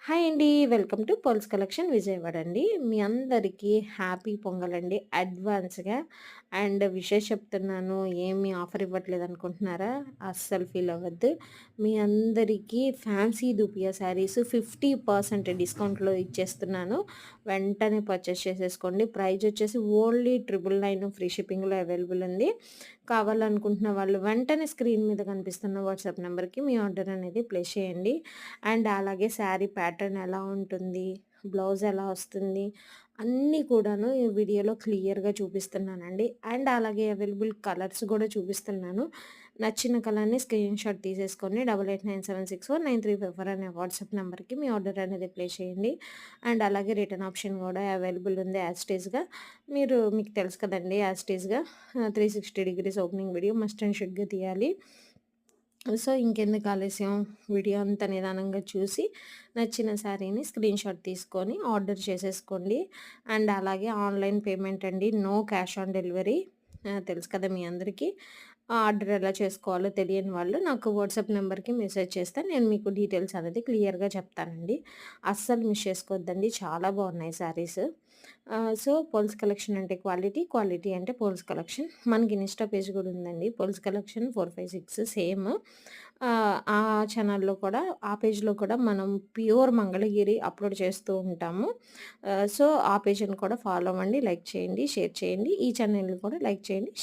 Hi అండి. Welcome to pearls collection Vijayawada అండి. మీ అందరికీ హ్యాపీ పొంగల్ అండి అడ్వాన్స్‌గా. అండ్ విషెస్ చెప్తున్నాను. ఏమి ఆఫర్ ఇవ్వట్లేదు అనుకుంటున్నారా? అస్సలు ఫీల్ అవ్వద్దు. మీ అందరికీ ఫ్యాన్సీ దూపియా శారీస్ 50% డిస్కౌంట్‌లో ఇచ్చేస్తున్నాను. వెంటనే పర్చేస్ చేసేసుకోండి. ప్రైస్ వచ్చేసి ఓన్లీ 999 ఫ్రీ షిప్పింగ్‌లో అవైలబుల్ ఉంది. కావాలనుకుంటున్న వాళ్ళు వెంటనే స్క్రీన్ మీద కనిపిస్తున్న వాట్సాప్ నెంబర్‌కి మీ ఆర్డర్ అనేది ప్లేస్ చేయండి. అండ్ అలాగే శారీ ప్యాటర్న్ ఎలా ఉంటుంది, బ్లౌజ్ ఎలా వస్తుంది, అన్నీ కూడాను ఈ వీడియోలో క్లియర్‌గా చూపిస్తున్నానండి. అండ్ అలాగే అవైలబుల్ కలర్స్ గూడా చూపిస్తున్నాను. నచ్చిన కలర్‌ని స్క్రీన్‌షాట్ తీసేసుకొని 8897649354 అనే వాట్సాప్ నంబర్‌కి మీ ఆర్డర్ అనేది ప్లేస్ చేయండి. అండ్ అలాగే రిటర్న్ ఆప్షన్ గూడా అవైలబుల్ ఉంది యాజ్ ఇట్ ఈస్‌గా. మీకు తెలుసు కదండీ! యాజ్ ఇట్ ఈస్‌గా 360 degrees opening video must and షుడ్‌గా తీయాలి. సో, ఇంకెందుకు ఆలస్యం వీడియో అంతా నిదానంగా చూసి నచ్చిన శారీని స్క్రీన్‌షాట్ తీసుకొని ఆర్డర్ చేసేసుకోండి. అండ్ అలాగే ఆన్‌లైన్ పేమెంట్ అండి. No cash on delivery. తెలుసు కదా మీ అందరికీ. ఆర్డర్ ఎలా చేసుకోవాలో తెలియని వాళ్ళు నాకు వాట్సాప్ నెంబర్‌కి మెసేజ్ చేస్తే నేను మీకు డీటెయిల్స్ అనేది క్లియర్‌గా చెప్తానండి. అస్సలు మిస్ చేసుకోవద్దండి. చాలా బాగున్నాయి శారీస్. సో, పోల్స్ కలెక్షన్ అంటే క్వాలిటీ, క్వాలిటీ అంటే పోల్స్ కలెక్షన్. మనకి ఇన్‌స్టా పేజ్ కూడా ఉందండి. Poles collection 456 same. ఆ ఛానెల్‌లో కూడా ఆ పేజ్‌లో కూడా మనం ప్యూర్ మంగళగిరి అప్‌లోడ్ చేస్తూ ఉంటాము. సో, ఆ పేజ్‌ని కూడా ఫాలో అవ్వండి, లైక్ చేయండి, షేర్ చేయండి. ఈ ఛానెల్‌ని కూడా లైక్ చేయండి.